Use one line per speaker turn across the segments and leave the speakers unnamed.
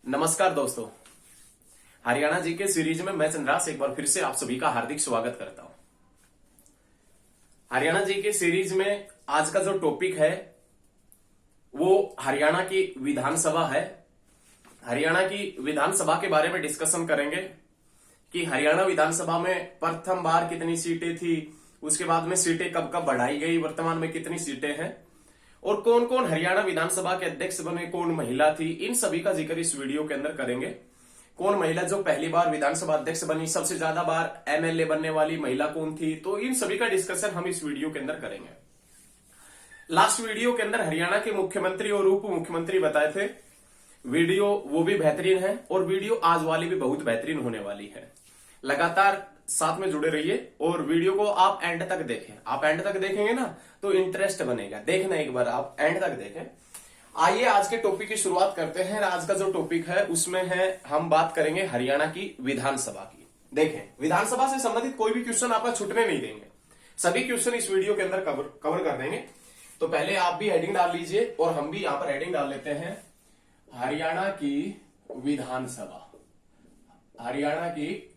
नमस्कार दोस्तों, हरियाणा जी के सीरीज में मैं चंद्रास एक बार फिर से आप सभी का हार्दिक स्वागत करता हूं। हरियाणा जी के सीरीज में आज का जो टॉपिक है वो हरियाणा की विधानसभा है। हरियाणा की विधानसभा के बारे में डिस्कशन करेंगे कि हरियाणा विधानसभा में प्रथम बार कितनी सीटें थी, उसके बाद में सीटें कब कब बढ़ाई गई, वर्तमान में कितनी सीटें हैं और कौन कौन हरियाणा विधानसभा के अध्यक्ष बने, कौन महिला थी, इन सभी का जिक्र इस वीडियो के अंदर करेंगे। कौन महिला जो पहली बार विधानसभा अध्यक्ष बनी, सबसे ज्यादा बार एमएलए बनने वाली महिला कौन थी, तो इन सभी का डिस्कशन हम इस वीडियो के अंदर करेंगे। लास्ट वीडियो के अंदर हरियाणा के मुख्यमंत्री और उप मुख्यमंत्री बताए थे, वीडियो वो भी बेहतरीन है और वीडियो आज वाली भी बहुत बेहतरीन होने वाली है। लगातार साथ में जुड़े रहिए और वीडियो को आप एंड तक देखें। आप एंड तक देखेंगे ना तो इंटरेस्ट बनेगा, देखना एक बार आप एंड तक देखें। आइए आज के टॉपिक की शुरुआत करते हैं। आज का जो टॉपिक है उसमें है हम बात करेंगे हरियाणा की विधानसभा की। देखें, विधानसभा से संबंधित कोई भी क्वेश्चन आपका छूटने नहीं देंगे, सभी क्वेश्चन इस वीडियो के अंदर कवर कर देंगे। तो पहले आप भी हेडिंग डाल लीजिए और हम भी यहां पर हेडिंग डाल लेते हैं, हरियाणा की विधानसभा। हरियाणा की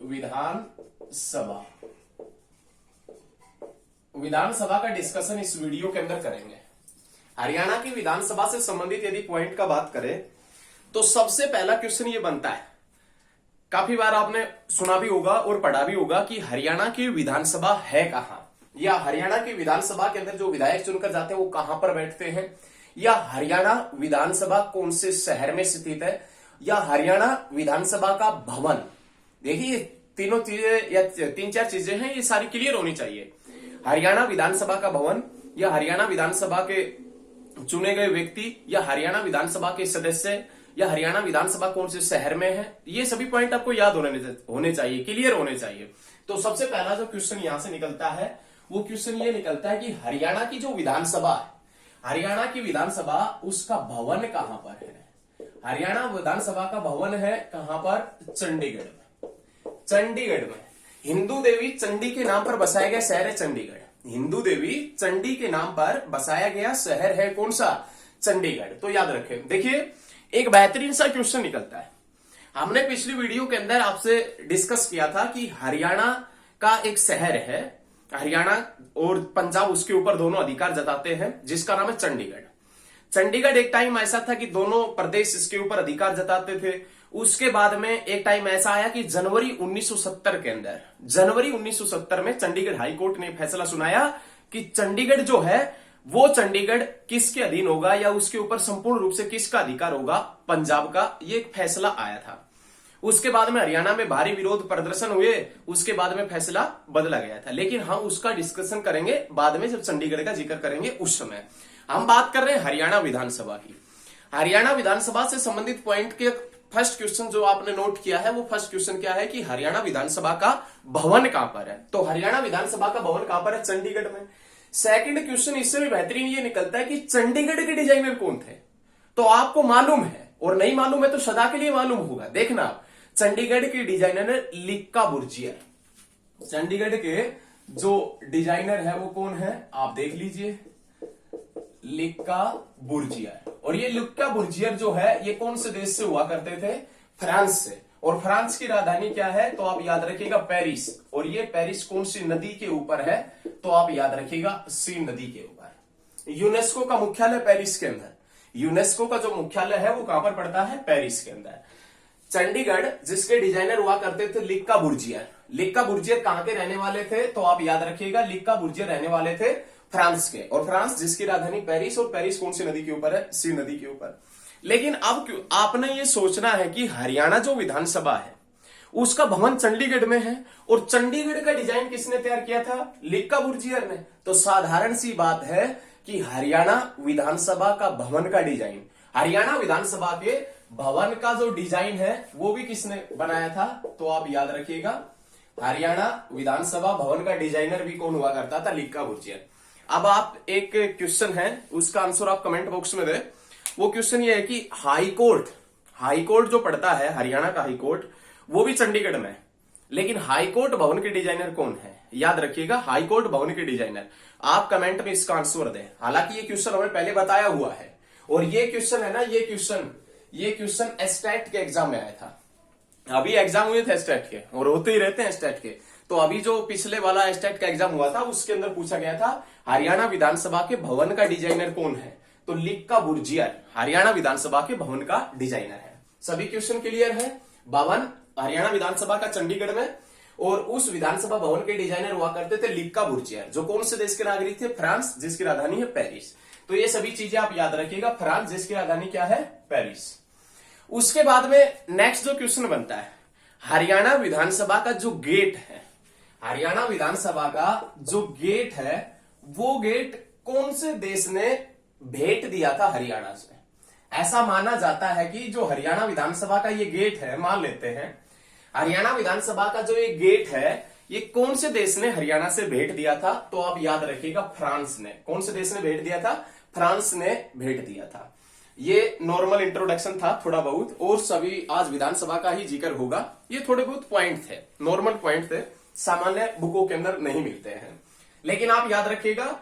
विधानसभा का डिस्कशन इस वीडियो के अंदर करेंगे। हरियाणा की विधानसभा से संबंधित यदि पॉइंट का बात करें तो सबसे पहला क्वेश्चन ये बनता है, काफी बार आपने सुना भी होगा और पढ़ा भी होगा कि हरियाणा की विधानसभा है कहां, या हरियाणा की विधानसभा के अंदर जो विधायक चुनकर जाते हैं वो कहां पर बैठते हैं, या हरियाणा विधानसभा कौन से शहर में स्थित है, या हरियाणा विधानसभा का भवन। देखिए तीनों चीजें या तीन चार चीजें हैं, ये सारी क्लियर होनी चाहिए। हरियाणा विधानसभा का भवन, या हरियाणा विधानसभा के चुने गए व्यक्ति, या हरियाणा विधानसभा के सदस्य, या हरियाणा विधानसभा कौन से शहर में है, ये सभी पॉइंट आपको याद होने चाहिए, क्लियर होने चाहिए। तो सबसे पहला जो क्वेश्चन यहां से निकलता है वो क्वेश्चन ये निकलता है कि हरियाणा की जो विधानसभा है, हरियाणा की विधानसभा उसका भवन कहां पर है। हरियाणा विधानसभा का भवन है कहां पर, चंडीगढ़ में। चंडीगढ़ में हिंदू देवी चंडी के नाम पर बसाया गया शहर है चंडीगढ़। हिंदू देवी चंडी के नाम पर बसाया गया शहर है कौन सा, चंडीगढ़। तो याद रखें। देखिए एक बेहतरीन सा क्वेश्चन निकलता है। हमने पिछली वीडियो के अंदर आपसे डिस्कस किया था कि हरियाणा का एक शहर है, हरियाणा और पंजाब उसके ऊपर दोनों अधिकार जताते हैं, जिसका नाम है चंडीगढ़। चंडीगढ़ एक टाइम ऐसा था कि दोनों प्रदेश इसके ऊपर अधिकार जताते थे। उसके बाद में एक टाइम ऐसा आया कि जनवरी 1970 के अंदर, जनवरी 1970 में चंडीगढ़ हाई कोर्ट ने फैसला सुनाया कि चंडीगढ़ जो है वो चंडीगढ़ किसके अधीन होगा, या उसके ऊपर संपूर्ण रूप से किसका अधिकार होगा, पंजाब का। ये एक फैसला आया था। उसके बाद में हरियाणा में भारी विरोध प्रदर्शन हुए, उसके बाद में फैसला बदला गया था। लेकिन हम उसका डिस्कशन करेंगे बाद में, जब चंडीगढ़ का जिक्र करेंगे उस समय। हम बात कर रहे हैं हरियाणा विधानसभा की। हरियाणा विधानसभा से संबंधित पॉइंट के फर्स्ट क्वेश्चन जो आपने नोट किया है वो फर्स्ट क्वेश्चन क्या है कि हरियाणा विधानसभा का भवन कहां पर है। तो हरियाणा विधानसभा का भवन कहां पर है, चंडीगढ़ में। सेकंड क्वेश्चन इससे भी बेहतरीन ये निकलता है कि चंडीगढ़ के डिजाइनर कौन थे। तो आपको मालूम है, और नहीं मालूम है तो सदा के लिए मालूम होगा। देखना आप, चंडीगढ़ के डिजाइनर लिक्का बुर्जियर। चंडीगढ़ के जो डिजाइनर है वो कौन है, आप देख लीजिए, लिक्का बुर्जियर। और ये लिक्का बुर्जियर जो है ये कौन से देश से हुआ करते थे, फ्रांस से। और फ्रांस की राजधानी क्या है, तो आप याद रखिएगा पेरिस। और ये पेरिस कौन सी नदी के ऊपर है, तो आप याद रखिएगा सीन नदी के ऊपर। यूनेस्को का मुख्यालय पेरिस के अंदर, यूनेस्को का जो मुख्यालय है वो कहां पर पड़ता है, पेरिस के अंदर। चंडीगढ़ जिसके डिजाइनर हुआ करते थे लिक्का बुर्जियर। लिक्का बुर्जियर कहां के रहने वाले थे, तो आप याद रखिएगा लिक्का बुर्जियर रहने वाले थे फ्रांस के। और फ्रांस जिसकी राजधानी पेरिस, और पेरिस कौन सी नदी के ऊपर है, सी नदी के ऊपर। लेकिन अब आपने ये सोचना है कि हरियाणा जो विधानसभा है उसका भवन चंडीगढ़ में है, और चंडीगढ़ का डिजाइन किसने तैयार किया था, लिक्का बुर्जियर ने। तो साधारण सी बात है कि हरियाणा विधानसभा का भवन का डिजाइन, हरियाणा विधानसभा के भवन का जो डिजाइन है वो भी किसने बनाया था, तो आप याद रखिएगा हरियाणा विधानसभा भवन का डिजाइनर भी कौन हुआ करता था, लिक्का बुर्जियर। अब आप एक क्वेश्चन है उसका आंसर आप कमेंट बॉक्स में दें। वो क्वेश्चन ये है कि हाई कोर्ट जो पड़ता है, हरियाणा का हाई कोर्ट वो भी चंडीगढ़ में, लेकिन हाई कोर्ट भवन के डिजाइनर कौन है, याद रखिएगा हाई कोर्ट भवन के डिजाइनर। आप कमेंट में इसका आंसर दें। हालांकि ये क्वेश्चन हमें पहले बताया हुआ है, और ये क्वेश्चन है ना, ये क्वेश्चन ये क्वेश्चन स्टैट के एग्जाम में आया था। अभी एग्जाम हुए थे स्टैट के और होते ही रहते हैं स्टैट के। तो अभी जो पिछले वाला स्टैट का एग्जाम हुआ था उसके अंदर पूछा गया था हरियाणा विधानसभा के भवन का डिजाइनर कौन है, तो लिक्का बुर्जियर हरियाणा विधानसभा के भवन का डिजाइनर है। सभी क्वेश्चन क्लियर है। भवन हरियाणा विधानसभा का चंडीगढ़ में, और उस विधानसभा भवन के डिजाइनर हुआ करते थे लिक्का बुर्जियर, जो कौन से देश के नागरिक थे, फ्रांस, जिसकी राजधानी है पेरिस। तो ये सभी चीजें आप याद रखिएगा। फ्रांस जिसकी राजधानी क्या है, पेरिस। उसके बाद में नेक्स्ट जो क्वेश्चन बनता है, हरियाणा विधानसभा का जो गेट है, हरियाणा विधानसभा का जो गेट है वो गेट कौन से देश ने भेंट दिया था हरियाणा से। ऐसा माना जाता है कि जो हरियाणा विधानसभा का ये गेट है, मान लेते हैं हरियाणा विधानसभा का जो ये गेट है ये कौन से देश ने हरियाणा से भेंट दिया था, तो आप याद रखिएगा फ्रांस ने। कौन से देश ने भेंट दिया था, फ्रांस ने भेंट दिया था। ये नॉर्मल इंट्रोडक्शन था थोड़ा बहुत, और सभी आज विधानसभा का ही जिक्र होगा। ये थोड़े बहुत पॉइंट थे, नॉर्मल पॉइंट थे, सामान्य बुकों के अंदर नहीं मिलते हैं। लेकिन आप याद रखिएगा,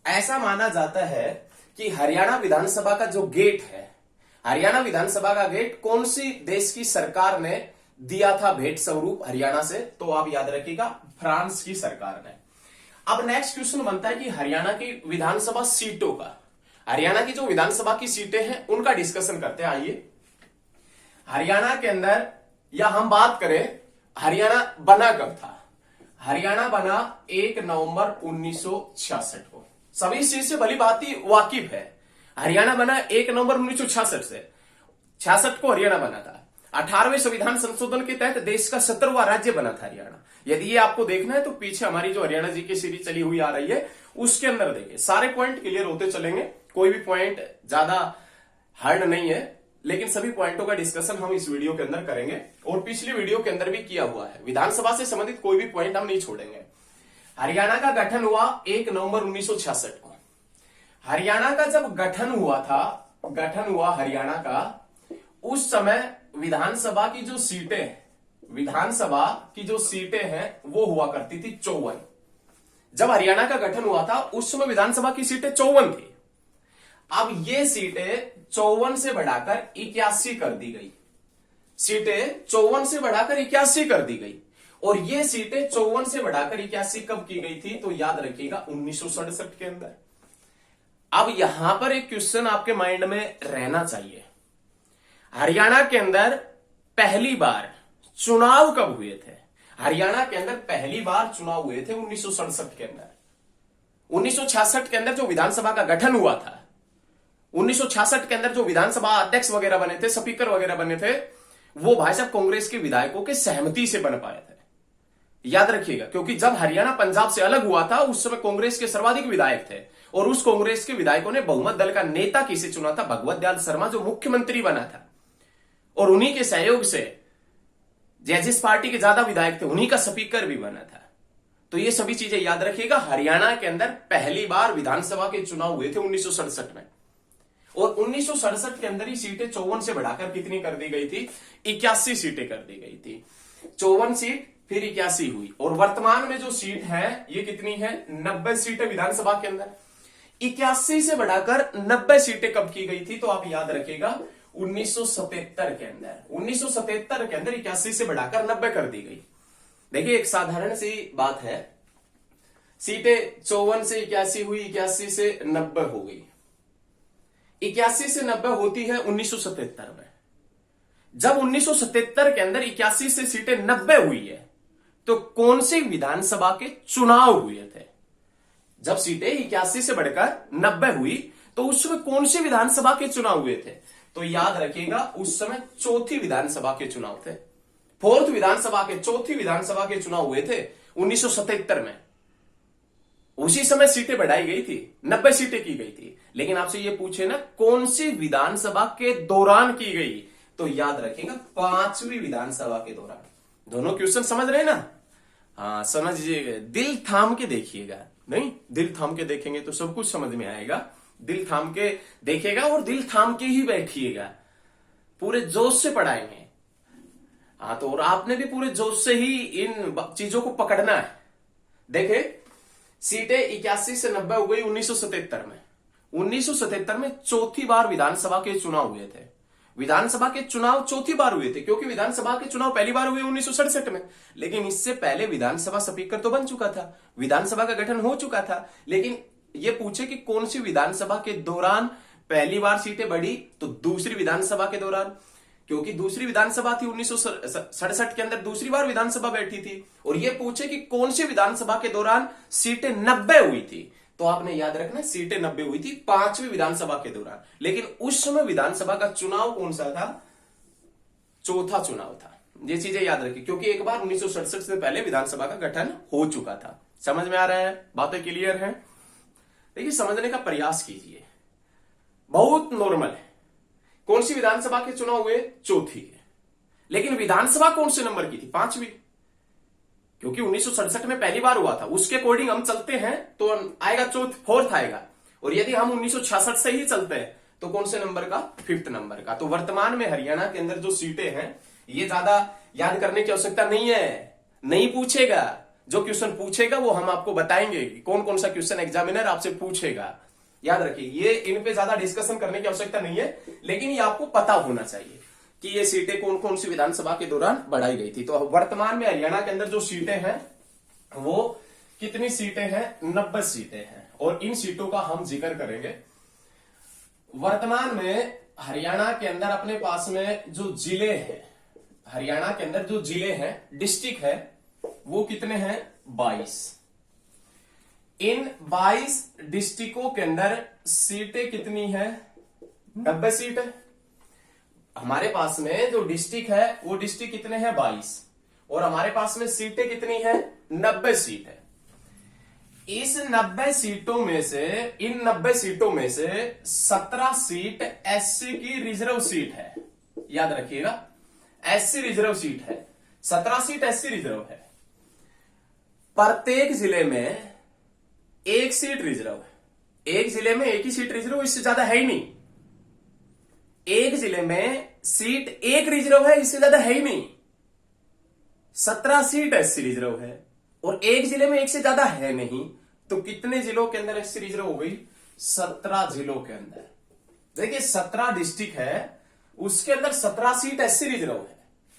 ऐसा माना जाता है कि हरियाणा विधानसभा का जो गेट है, हरियाणा विधानसभा का गेट कौन सी देश की सरकार ने दिया था भेंट स्वरूप हरियाणा से, तो आप याद रखिएगा फ्रांस की सरकार ने। अब नेक्स्ट क्वेश्चन बनता है कि हरियाणा की विधानसभा सीटों का, हरियाणा की जो विधानसभा की सीटें हैं उनका डिस्कशन करते हैं। आइए, हरियाणा के अंदर, या हम बात करें हरियाणा बना कब था। हरियाणा बना 1 नवंबर 1966 को। सभी इस चीज से भली भांति वाकिफ है। हरियाणा बना 1 नवंबर 1966 से। 66 को हरियाणा बना था। 18वें संविधान संशोधन के तहत देश का 17वां राज्य बना था हरियाणा। यदि ये आपको देखना है तो पीछे हमारी जो हरियाणा जी की सीरीज चली हुई आ रही है उसके अंदर देखिए, सारे पॉइंट क्लियर होते चलेंगे। कोई भी पॉइंट ज्यादा हार्ड नहीं है, लेकिन सभी पॉइंटों का डिस्कशन हम इस वीडियो के अंदर करेंगे, और पिछली वीडियो के अंदर भी किया हुआ है। विधानसभा से संबंधित कोई भी पॉइंट हम नहीं छोड़ेंगे। हरियाणा का गठन हुआ 1 नवंबर 1966 को। हरियाणा का जब गठन हुआ था, गठन हुआ हरियाणा का, उस समय विधानसभा की जो सीटें, विधानसभा की जो सीटें हैं वो हुआ करती थी 54। जब हरियाणा का गठन हुआ था उस समय विधानसभा की सीटें 54 थी। अब ये सीटें 54 से बढ़ाकर 81 कर दी गई। सीटें 54 से बढ़ाकर 81 कर दी गई, और ये सीटें 54 से बढ़ाकर 81 कब की गई थी, तो याद रखिएगा 1967 के अंदर। अब यहां पर एक क्वेश्चन आपके माइंड में रहना चाहिए, हरियाणा के अंदर पहली बार चुनाव कब हुए थे। हरियाणा के अंदर पहली बार चुनाव हुए थे 1967 के अंदर। 1966 के अंदर जो विधानसभा का गठन हुआ था, 1966 के अंदर जो विधानसभा अध्यक्ष वगैरह बने थे, स्पीकर वगैरह बने थे, वो भाई साहब कांग्रेस के विधायकों के सहमति से बन पाए थे। याद रखिएगा, क्योंकि जब हरियाणा पंजाब से अलग हुआ था उस समय कांग्रेस के सर्वाधिक विधायक थे, और उस कांग्रेस के विधायकों ने बहुमत दल का नेता किसे चुना था, भगवत दयाल शर्मा, जो मुख्यमंत्री बना था, और उन्हीं के सहयोग से जिस पार्टी के ज्यादा विधायक थे उन्हीं का स्पीकर भी बना था। तो ये सभी चीजें याद रखिएगा। हरियाणा के अंदर पहली बार विधानसभा के चुनाव हुए थे 1967 में, और 1967 के अंदर ही सीटें 54 से बढ़ाकर कितनी कर दी गई थी, 81 सीटें कर दी गई थी। 54 सीट फिर 81 हुई, और वर्तमान में जो सीट है ये कितनी है, 90 सीटें विधानसभा के अंदर। 81 से बढ़ाकर 90 सीटें कब की गई थी, तो आप याद रखिएगा 1977 के अंदर। 1977 के अंदर 81 से बढ़ाकर 90 कर दी गई। देखिए, एक साधारण सी बात है, सीटें 54 से 81 हुई, 81 से 90 हो गई। 81 से 90 होती है 1977 में। जब 1977 के अंदर 81 से सीटें 90 हुई है, तो कौन सी विधानसभा के चुनाव हुए थे। जब सीटें 81 से बढ़कर 90 हुई तो उस समय कौन सी विधानसभा के चुनाव हुए थे, तो याद रखिएगा उस समय चौथी विधानसभा के चुनाव थे। फोर्थ विधानसभा के, चौथी विधानसभा के चुनाव हुए थे 1977 में। उसी समय सीटें बढ़ाई गई थी, 90 सीटें की गई थी। लेकिन आपसे ये पूछे ना कौन सी विधानसभा के दौरान की गई, तो याद रखिएगा 5वीं विधानसभा के दौरान। दोनों क्वेश्चन समझ रहे ना, हाँ समझिएगा, दिल थाम के देखिएगा। नहीं, दिल थाम के देखेंगे तो सब कुछ समझ में आएगा। दिल थाम के देखेगा और दिल थाम के ही बैठिएगा, पूरे जोश से पढ़ाएंगे। हाँ, तो और आपने भी पूरे जोश से ही इन चीजों को पकड़ना है। देखे, सीटें 81 से 90 हो गई 1977 में। 1977 में चौथी बार विधानसभा के चुनाव हुए थे। विधानसभा के चुनाव चौथी बार हुए थे, क्योंकि विधानसभा के चुनाव पहली बार हुए 1967 में, लेकिन इससे पहले विधानसभा स्पीकर तो बन चुका था, विधानसभा का गठन हो चुका था। लेकिन ये पूछे कि कौन सी विधानसभा के दौरान पहली बार सीटें बढ़ी, तो दूसरी विधानसभा के दौरान, क्योंकि दूसरी विधानसभा थी 1967 के अंदर दूसरी बार विधानसभा बैठी थी। और ये पूछे कि कौन सी विधानसभा के दौरान सीटें 90 हुई थी, तो आपने याद रखना सीटें 90 हुई थी 5वीं विधानसभा के दौरान। लेकिन उस समय विधानसभा का चुनाव कौन सा था? चौथा चुनाव था। ये चीजें याद रखिए, क्योंकि एक बार 1967 से पहले विधानसभा का गठन हो चुका था। समझ में आ रहा है? बातें क्लियर हैं? देखिए, समझने का प्रयास कीजिए, बहुत नॉर्मल है। कौन सी विधानसभा के चुनाव हुए? चौथी है। लेकिन विधानसभा कौन से नंबर की थी? 5वीं, क्योंकि 1967 में पहली बार हुआ था। उसके अकॉर्डिंग हम चलते हैं तो आएगा फोर्थ आएगा। और यदि हम 1966 से ही चलते हैं तो कौन से नंबर का? 5th नंबर का। तो वर्तमान में हरियाणा के अंदर जो सीटें हैं, ये ज्यादा याद करने की आवश्यकता नहीं है, नहीं पूछेगा। जो क्वेश्चन पूछेगा वो हम आपको बताएंगे कि कौन कौन सा क्वेश्चन एग्जामिनर आपसे पूछेगा। याद रखिए, ये इन पे ज्यादा डिस्कशन करने की आवश्यकता नहीं है, लेकिन ये आपको पता होना चाहिए कि ये सीटें कौन कौन सी विधानसभा के दौरान बढ़ाई गई थी। तो वर्तमान में हरियाणा के अंदर जो सीटें हैं वो कितनी सीटें हैं? 90 सीटें हैं। और इन सीटों का हम जिक्र करेंगे। वर्तमान में हरियाणा के अंदर अपने पास में जो जिले हैं, हरियाणा के अंदर जो जिले हैं, डिस्ट्रिक्ट है, वो कितने हैं? 22। इन 22 डिस्ट्रिक्टों के अंदर सीटें कितनी है? 90 सीट है। हमारे पास में जो डिस्ट्रिक्ट है वो डिस्ट्रिक्ट कितने हैं? 22। और हमारे पास में सीटें कितनी है? 90 सीट है। इस 90 सीटों में से, इन 90 सीटों में से 17 सीट एससी की रिजर्व सीट है। याद रखिएगा, एससी रिजर्व सीट है। 17 सीट एससी रिजर्व है। प्रत्येक जिले में एक सीट रिजर्व है। एक जिले में एक ही सीट रिजर्व, इससे ज्यादा है ही नहीं। एक जिले में सीट एक रिजर्व है, इससे ज्यादा है ही नहीं। 17 सीट एससी रिजर्व है और एक जिले में एक से ज्यादा है नहीं। तो कितने जिलों के अंदर एससी रिजर्व हो गई? 17 जिलों के अंदर। देखिए, 17 डिस्ट्रिक्ट है, उसके अंदर 17 सीट एससी रिजर्व है।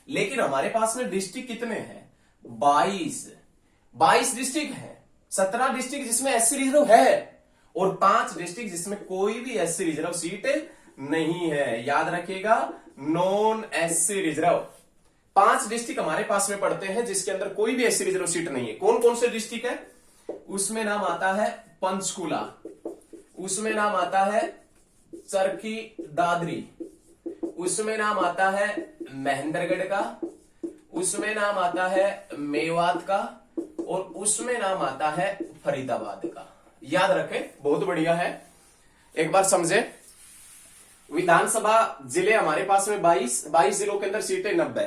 लेकिन हमारे पास में डिस्ट्रिक्ट कितने हैं? 22 डिस्ट्रिक्ट है। 17 डिस्ट्रिक्ट जिसमें एससी रिजर्व है और 5 डिस्ट्रिक्ट जिसमें कोई भी एससी रिजर्व सीट नहीं है। याद रखिएगा, नॉन एससी रिजर्व। 5 डिस्ट्रिक्ट हमारे पास में पड़ते हैं जिसके अंदर कोई भी एससी रिजर्व सीट नहीं है। कौन कौन से डिस्ट्रिक्ट है? उसमें नाम आता है पंचकुला, उसमें नाम आता है चरखी दादरी, उसमें नाम आता है महेंद्रगढ़ का, उसमें नाम आता है मेवात का, और उसमें नाम आता है फरीदाबाद का। याद रखें, बहुत बढ़िया है। एक बार समझे, विधानसभा जिले हमारे पास में 22 जिलों के अंदर सीटें 90।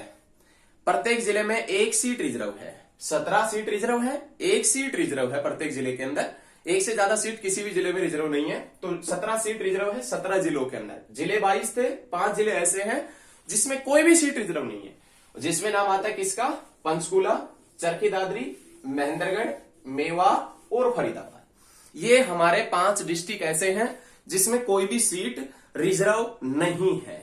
प्रत्येक जिले में एक सीट रिजर्व है। 17 सीट रिजर्व है, एक सीट रिजर्व है प्रत्येक जिले के अंदर। एक से ज्यादा सीट किसी भी जिले में रिजर्व नहीं है। तो 17 सीट रिजर्व है 17 जिलों के अंदर। जिले 22 थे, 5 जिले ऐसे हैं जिसमें कोई भी सीट रिजर्व नहीं है, जिसमें नाम आता है किसका? पंचकुला, चरखी दादरी, महेंद्रगढ़, मेवा और फरीदाबाद। ये हमारे 5 डिस्ट्रिक्ट ऐसे हैं जिसमें कोई भी सीट रिजर्व नहीं है।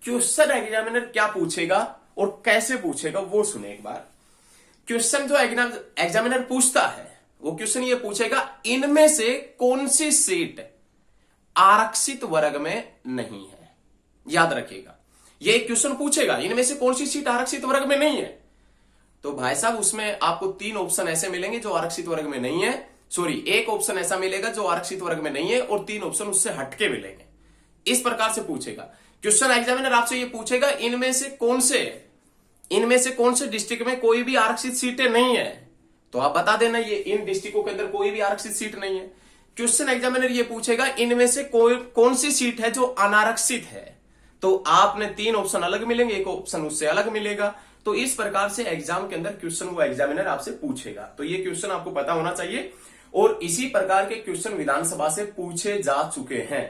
क्वेश्चन एग्जामिनर क्या पूछेगा और कैसे पूछेगा वो सुने एक बार। क्वेश्चन जो एग्जामिनर पूछता है वो क्वेश्चन ये पूछेगा, इनमें से कौन सी सीट आरक्षित वर्ग में नहीं है। याद रखिएगा, ये क्वेश्चन पूछेगा, इनमें से कौन सी सीट आरक्षित वर्ग में नहीं है। तो भाई साहब, उसमें आपको 3 ऑप्शन ऐसे मिलेंगे जो आरक्षित वर्ग में नहीं है। सॉरी, एक ऑप्शन ऐसा मिलेगा जो आरक्षित वर्ग में नहीं है और 3 ऑप्शन उससे हटके मिलेंगे। इस प्रकार से पूछेगा क्वेश्चन एग्जामिनर। आपसे ये पूछेगा, इनमें से कौन से डिस्ट्रिक्ट में कोई भी आरक्षित सीटें नहीं है, तो आप बता देना ये इन डिस्ट्रिक्टों के अंदर कोई भी आरक्षित सीट नहीं है। क्वेश्चन एग्जामिनर ये पूछेगा, इनमें से कौन सी सीट है जो अनारक्षित है, तो आपने 3 ऑप्शन अलग मिलेंगे, एक ऑप्शन उससे अलग मिलेगा। तो इस प्रकार से एग्जाम के अंदर क्वेश्चन वो एग्जामिनर आपसे पूछेगा। तो ये क्वेश्चन आपको पता होना चाहिए। और इसी प्रकार के क्वेश्चन विधानसभा से पूछे जा चुके हैं।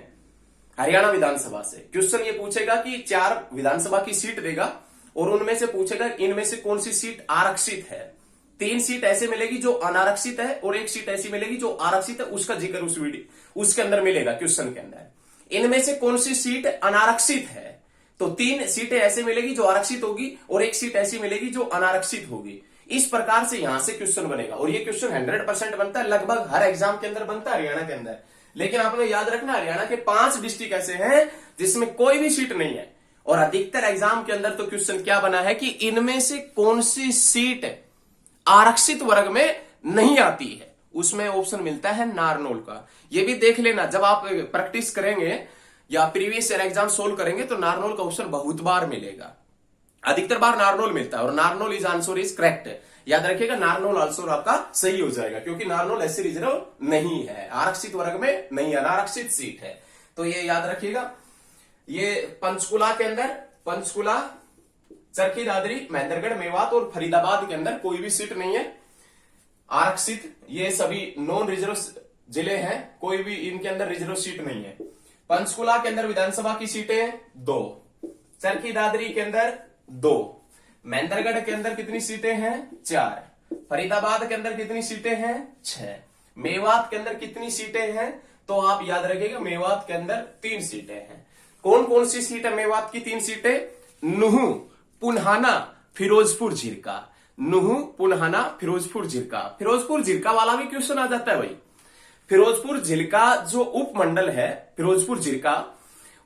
हरियाणा विधानसभा से क्वेश्चन ये पूछेगा कि 4 विधानसभा की सीट देगा और उनमें से पूछेगा इनमें से कौन सी सीट आरक्षित है। 3 सीट ऐसे मिलेगी जो अनारक्षित है और 1 सीट ऐसी मिलेगी जो आरक्षित है। उसका जिक्र उसके अंदर मिलेगा क्वेश्चन के अंदर। इनमें से कौन सी सीट अनारक्षित है, तो 3 सीटें ऐसे मिलेगी जो आरक्षित होगी और 1 सीट ऐसी मिलेगी जो अनारक्षित होगी। इस प्रकार से यहां से क्वेश्चन बनेगा और ये क्वेश्चन 100% बनता है, लगभग हर एग्जाम के अंदर बनता है हरियाणा के अंदर। लेकिन आपने याद रखना हरियाणा के 5 डिस्ट्रिक्ट ऐसे हैं जिसमें कोई भी सीट नहीं है और अधिकतर एग्जाम के अंदर तो क्वेश्चन क्या बना है कि इनमें से कौन सी सीट आरक्षित वर्ग में नहीं आती है, उसमें ऑप्शन मिलता है नारनौल का। ये भी देख लेना, जब आप प्रैक्टिस करेंगे या प्रीवियस ईयर एग्जाम सोल्व करेंगे तो नारनौल का ऑप्शन बहुत बार मिलेगा, अधिकतर बार नारनौल मिलता है और Narnaul is answer is correct. याद रखिएगा नारनौल आंसर आपका सही हो जाएगा क्योंकि नारनौल एससी रिजर्व नहीं है, आरक्षित वर्ग में नहीं है, अनारक्षित सीट है। तो ये याद रखिएगा। ये पंचकुला के अंदर, पंचकुला, चरखी दादरी, महेंद्रगढ़, मेवात और फरीदाबाद के अंदर कोई भी सीट नहीं है आरक्षित। ये सभी नॉन रिजर्व जिले हैं, कोई भी इनके अंदर रिजर्व सीट नहीं है। पंचकुला के अंदर विधानसभा की सीटें 2, चरखी दादरी के अंदर 2, महेंद्रगढ़ के अंदर कितनी सीटें हैं 4, फरीदाबाद के अंदर कितनी सीटें हैं 6, मेवात के अंदर कितनी सीटें हैं, तो आप याद रखिएगा मेवात के अंदर 3 सीटें हैं। कौन कौन सी सीट है मेवात की? 3 सीटें, नुह, पुन्हाना, फिरोजपुर झिरका। नुह, पुन्हाना, फिरोजपुर झिरका। फिरोजपुर झिरका वाला भी क्वेश्चन आ जाता है भाई। फिरोजपुर झिरका जो उपमंडल है फिरोजपुर झिरका,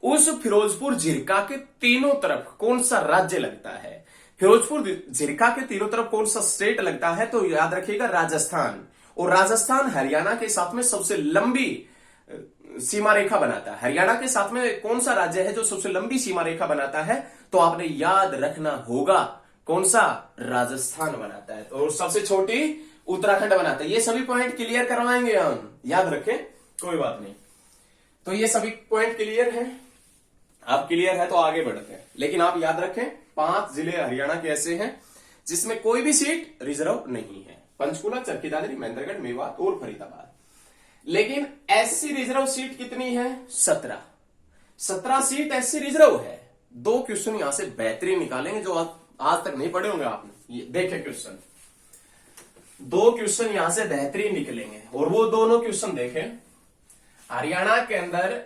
उस फिरोजपुर झिरका के तीनों तरफ कौन सा राज्य लगता है? फिरोजपुर झिरका के तीनों तरफ कौन सा स्टेट लगता है? तो याद रखिएगा राजस्थान। और राजस्थान हरियाणा के साथ में सबसे लंबी सीमा रेखा बनाता है। हरियाणा के साथ में कौन सा राज्य है जो सबसे लंबी सीमा रेखा बनाता है? तो आपने याद रखना होगा कौन सा? राजस्थान बनाता है। और सबसे छोटी उत्तराखंड बनाता है। ये सभी पॉइंट क्लियर करवाएंगे हम, याद रखें, कोई बात नहीं। तो ये सभी पॉइंट क्लियर है, आप क्लियर है तो आगे बढ़ते हैं। लेकिन आप याद रखें 5 जिले हरियाणा के ऐसे हैं जिसमें कोई भी सीट रिजर्व नहीं है, पंचकुला, चरखी दादरी, महेंद्रगढ़, मेवात और फरीदाबाद। लेकिन एससी रिजर्व सीट कितनी है? 17। 17 सीट एससी रिजर्व है। 2 क्वेश्चन यहां से बेहतरीन निकालेंगे जो आज तक नहीं पढ़े होंगे आपने। ये देखे क्वेश्चन, 2 क्वेश्चन यहां से बेहतरीन निकलेंगे और वो दोनों क्वेश्चन देखें। हरियाणा के अंदर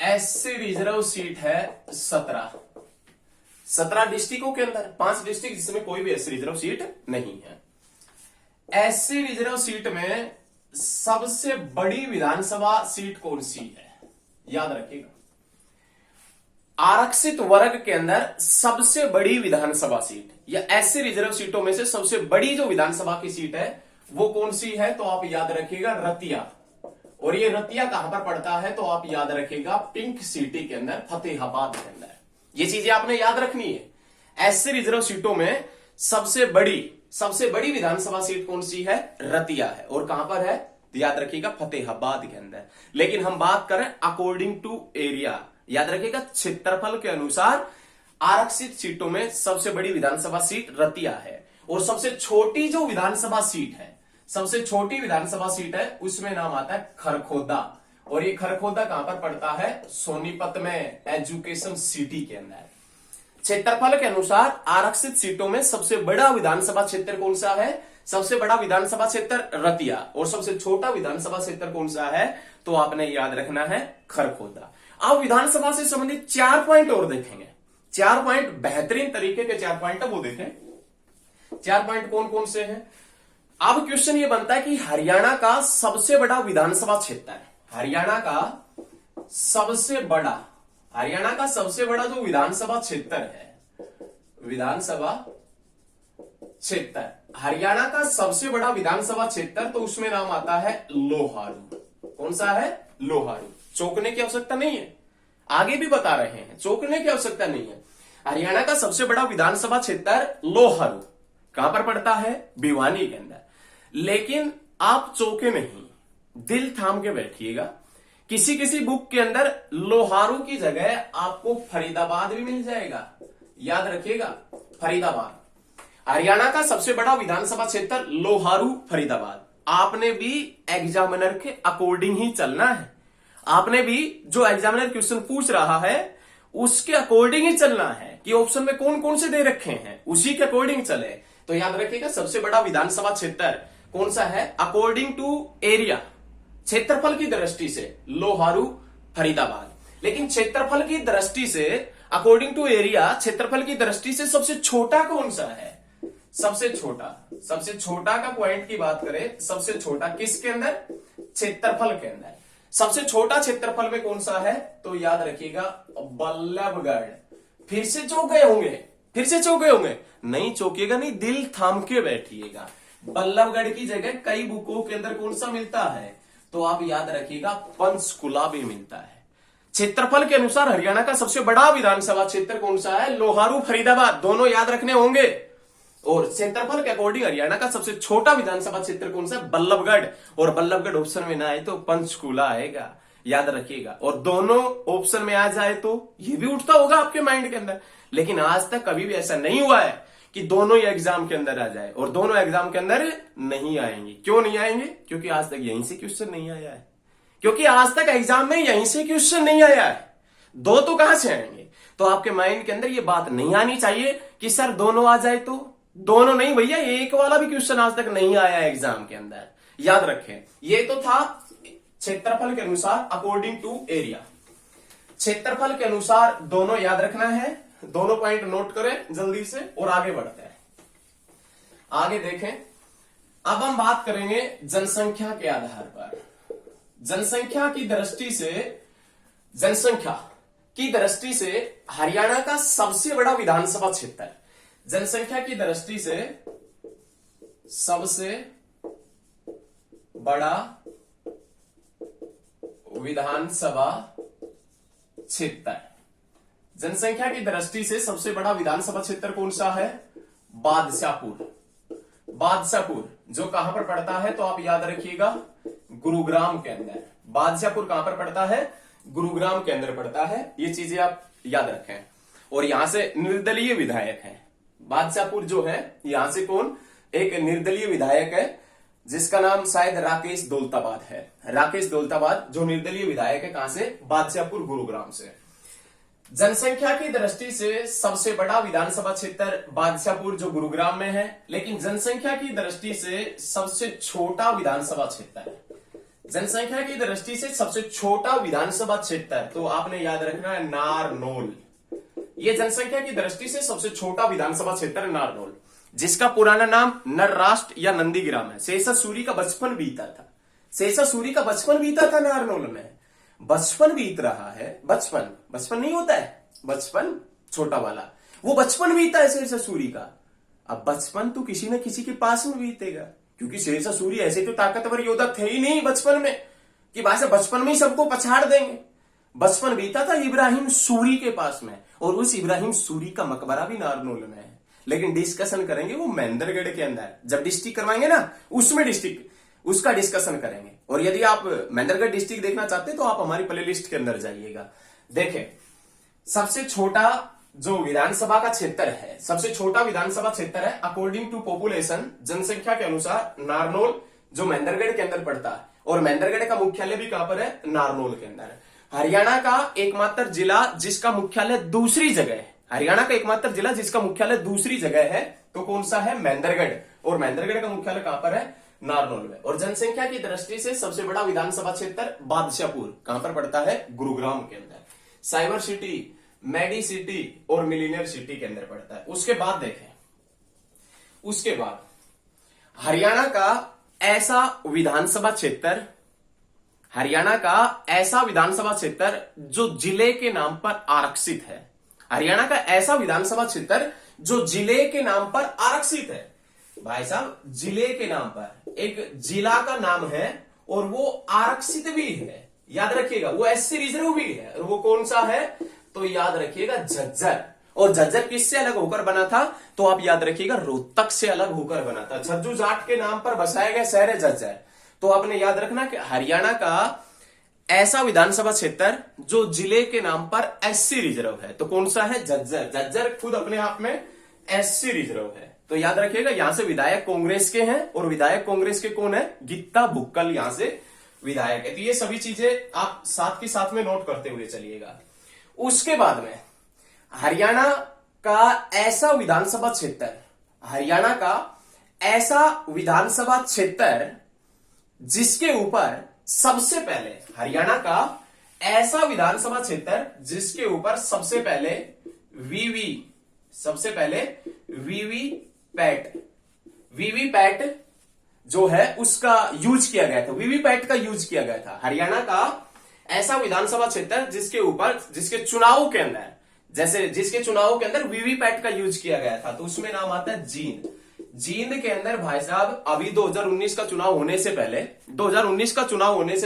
एससी रिजर्व सीट है 17। 17 डिस्ट्रिक्टों के अंदर 5 डिस्ट्रिक्ट जिसमें कोई भी एससी रिजर्व सीट नहीं है। एससी रिजर्व सीट में सबसे बड़ी विधानसभा सीट कौन सी है? याद रखिएगा, आरक्षित वर्ग के अंदर सबसे बड़ी विधानसभा सीट या एससी रिजर्व सीटों में से सबसे बड़ी जो विधानसभा की सीट है वो कौन सी है? तो आप याद रखिएगा रतिया। और ये रतिया कहां पर पड़ता है? तो आप याद रखिएगा पिंक सिटी के अंदर, फतेहाबाद के अंदर। ये चीजें आपने याद रखनी है। एससी रिजर्व सीटों में सबसे बड़ी विधानसभा सीट कौन सी है? रतिया है। और कहां पर है? तो याद रखिएगा फतेहाबाद के अंदर। लेकिन हम बात करें अकॉर्डिंग टू एरिया, याद रखिएगा क्षेत्रफल के अनुसार आरक्षित सीटों में सबसे बड़ी विधानसभा सीट रतिया है। और सबसे छोटी जो विधानसभा सीट है, सबसे छोटी विधानसभा सीट है, उसमें नाम आता है खरखोदा। और ये खरखोदा कहां पर पड़ता है? सोनीपत में, एजुकेशन सिटी के अंदर। क्षेत्रफल के अनुसार आरक्षित सीटों में सबसे बड़ा विधानसभा क्षेत्र कौन सा है? सबसे बड़ा विधानसभा क्षेत्र रतिया। और सबसे छोटा विधानसभा क्षेत्र कौन सा है? तो आपने याद रखना है खरखोदा। अब विधानसभा से संबंधित 4 पॉइंट और देखेंगे। 4 पॉइंट बेहतरीन तरीके के 4 पॉइंट है वो देखें। 4 पॉइंट कौन कौन से हैं? अब क्वेश्चन ये बनता है कि हरियाणा का सबसे बड़ा विधानसभा क्षेत्र, हरियाणा का सबसे बड़ा जो विधानसभा क्षेत्र है, विधानसभा क्षेत्र, हरियाणा का सबसे बड़ा विधानसभा क्षेत्र, तो उसमें नाम आता है लोहारू। कौन सा है? लोहारू। चौंकने की आवश्यकता नहीं है, आगे भी बता रहे हैं, चौंकने की आवश्यकता नहीं है। हरियाणा का सबसे बड़ा विधानसभा क्षेत्र लोहारू कहां पर पड़ता है? भिवानी के अंदर। लेकिन आप चौंके नहीं, दिल थाम के बैठिएगा। किसी किसी बुक के अंदर लोहारू की जगह आपको फरीदाबाद भी मिल जाएगा, याद रखिएगा फरीदाबाद। हरियाणा का सबसे बड़ा विधानसभा क्षेत्र लोहारू, फरीदाबाद। आपने भी एग्जामिनर के अकॉर्डिंग ही चलना है। आपने भी जो एग्जामिनर क्वेश्चन पूछ रहा है उसके अकॉर्डिंग ही चलना है कि ऑप्शन में कौन कौन से दे रखे हैं, उसी के अकॉर्डिंग चले। तो याद रखिएगा सबसे बड़ा विधानसभा क्षेत्र कौन सा है? अकॉर्डिंग टू एरिया, क्षेत्रफल की दृष्टि से लोहारू, फरीदाबाद। लेकिन क्षेत्रफल की दृष्टि से अकॉर्डिंग टू एरिया, क्षेत्रफल की दृष्टि से सबसे छोटा कौन सा है? सबसे छोटा का पॉइंट की बात करें, सबसे छोटा किसके अंदर? क्षेत्रफल के अंदर। सबसे छोटा क्षेत्रफल में कौन सा है? तो याद रखिएगा बल्लभगढ़। फिर से चौंक गए होंगे? नहीं चौंकिएगा नहीं, दिल थाम के बैठिएगा। बल्लभगढ़ की जगह कई बुकों के अंदर कौन सा मिलता है? तो आप याद रखिएगा पंचकुला भी मिलता है। क्षेत्रफल के अनुसार हरियाणा का सबसे बड़ा विधानसभा क्षेत्र कौन सा है? लोहारू, फरीदाबाद, दोनों याद रखने होंगे। और क्षेत्रफल के अकॉर्डिंग हरियाणा का सबसे छोटा विधानसभा क्षेत्र कौन सा? बल्लभगढ़। और बल्लभगढ़ ऑप्शन में ना आए तो पंचकुला आएगा, याद रखिएगा। और दोनों ऑप्शन में आ जाए तो ये भी उठता होगा आपके माइंड के अंदर, लेकिन आज तक कभी भी ऐसा नहीं हुआ है कि दोनों ही एग्जाम के अंदर आ जाए, और दोनों एग्जाम के अंदर नहीं आएंगे। क्यों नहीं आएंगे? क्योंकि आज तक यहीं से क्वेश्चन नहीं आया है, क्योंकि आज तक एग्जाम में यहीं से क्वेश्चन नहीं आया है। दो तो कहां से आएंगे? तो आपके माइंड के अंदर ये बात नहीं आनी चाहिए कि सर दोनों आ जाए तो। दोनों नहीं भैया, एक वाला भी क्वेश्चन आज तक नहीं आया एग्जाम के अंदर, याद रखें। ये तो था क्षेत्रफल के अनुसार अकॉर्डिंग टू एरिया। क्षेत्रफल के अनुसार दोनों याद रखना है, दोनों पॉइंट नोट करें जल्दी से और आगे बढ़ते हैं। आगे देखें, अब हम बात करेंगे जनसंख्या के आधार पर। जनसंख्या की दृष्टि से हरियाणा का सबसे बड़ा विधानसभा क्षेत्र, जनसंख्या की दृष्टि से सबसे बड़ा विधानसभा क्षेत्र, जनसंख्या की दृष्टि से सबसे बड़ा विधानसभा क्षेत्र कौन सा है? बादशाहपुर जो कहां पर पड़ता है? तो आप याद रखिएगा गुरुग्राम के अंदर। बादशाहपुर कहां पर पड़ता है? गुरुग्राम के अंदर पड़ता है। ये चीजें आप याद रखें। और यहां से निर्दलीय विधायक है बादशाहपुर जो है, यहां से कौन? एक निर्दलीय विधायक है जिसका नाम शायद राकेश दौलताबाद है। राकेश दौलताबाद जो निर्दलीय विधायक है, कहां से? बादशाहपुर, गुरुग्राम से। जनसंख्या की दृष्टि से सबसे बड़ा विधानसभा क्षेत्र बादशाहपुर जो गुरुग्राम में है, लेकिन जनसंख्या की दृष्टि से सबसे छोटा विधानसभा क्षेत्र है। जनसंख्या की दृष्टि से सबसे छोटा विधानसभा क्षेत्र, तो आपने याद रखना है नारनौल। ये जनसंख्या की दृष्टि से सबसे छोटा विधानसभा क्षेत्र है नारनौल, जिसका पुराना नाम नरराष्ट्र या नंदीग्राम है। शेषा सूरी का बचपन बीता था नारनौल में। बचपन बीत रहा है, बचपन नहीं होता है, बचपन छोटा वाला, वो बचपन बीता है शेषा सूरी का। अब बचपन तो किसी न किसी के पास में बीतेगा, क्योंकि शेषा सूरी ऐसे तो ताकतवर योद्धा थे ही नहीं बचपन में कि बचपन में ही सबको पछाड़ देंगे। बचपन बीता था इब्राहिम सूरी के पास में, और उस इब्राहिम सूरी का मकबरा भी नारनौल में है। लेकिन डिस्कशन करेंगे वो महेंद्रगढ़ के अंदर, जब डिस्ट्रिक्ट करवाएंगे ना उसमें उसका डिस्कशन करेंगे। और यदि आप महेंद्रगढ़ डिस्ट्रिक्ट देखना चाहते हैं तो आप हमारी प्लेलिस्ट के अंदर जाइएगा। देखें, सबसे छोटा जो विधानसभा का क्षेत्र है, सबसे छोटा विधानसभा क्षेत्र है अकॉर्डिंग टू पॉपुलेशन, जनसंख्या के अनुसार नारनौल जो महेंद्रगढ़ के अंदर पड़ता है। और महेंद्रगढ़ का मुख्यालय भी कहां पर है? नारनौल के अंदर। हरियाणा का एकमात्र जिला जिसका मुख्यालय दूसरी जगह है, हरियाणा का एकमात्र जिला जिसका मुख्यालय दूसरी जगह है, तो कौन सा है? महेंद्रगढ़। और महेंद्रगढ़ का मुख्यालय कहां पर है? नारनौल में। और जनसंख्या की दृष्टि से सबसे बड़ा विधानसभा क्षेत्र बादशाहपुर कहां पर पड़ता है? गुरुग्राम के अंदर। साइबर सिटी, मेडी सिटी और मिलीनियर सिटी के अंदर पड़ता है। उसके बाद देखें, उसके बाद हरियाणा का ऐसा विधानसभा क्षेत्र, हरियाणा का ऐसा विधानसभा क्षेत्र जो जिले के नाम पर आरक्षित है। हरियाणा का ऐसा विधानसभा क्षेत्र जो जिले के नाम पर आरक्षित है। भाई साहब, जिले के नाम पर एक जिला का नाम है और वो आरक्षित भी है, याद रखिएगा। वो एससी रिजर्व भी है, और वो कौन सा है? तो याद रखिएगा झज्जर। और झज्जर किससे अलग होकर बना था? तो आप याद रखिएगा रोहतक से अलग होकर बना था। झज्जू जाट के नाम पर बसाया गया शहर है झज्जर। तो आपने याद रखना कि हरियाणा का ऐसा विधानसभा क्षेत्र जो जिले के नाम पर एससी रिजर्व है, तो कौन सा है? झज्जर। झज्जर खुद अपने आप में एससी रिजर्व है। तो याद रखिएगा, यहां से विधायक कांग्रेस के हैं, और विधायक कांग्रेस के कौन है? गीता भुक्कल यहां से विधायक है। तो ये सभी चीजें आप साथ के साथ में नोट करते हुए चलिएगा। उसके बाद में हरियाणा का ऐसा विधानसभा क्षेत्र, हरियाणा का ऐसा विधानसभा क्षेत्र जिसके ऊपर सबसे पहले, हरियाणा का ऐसा विधानसभा क्षेत्र जिसके ऊपर सबसे पहले वीवीपैट जो है उसका यूज किया गया था, वीवीपैट का यूज किया गया था। हरियाणा का ऐसा विधानसभा क्षेत्र जिसके चुनाव के अंदर वीवीपैट का यूज किया गया था, तो उसमें नाम आता है जींद। जींद के अंदर भाई साहब अभी 2019 का चुनाव होने से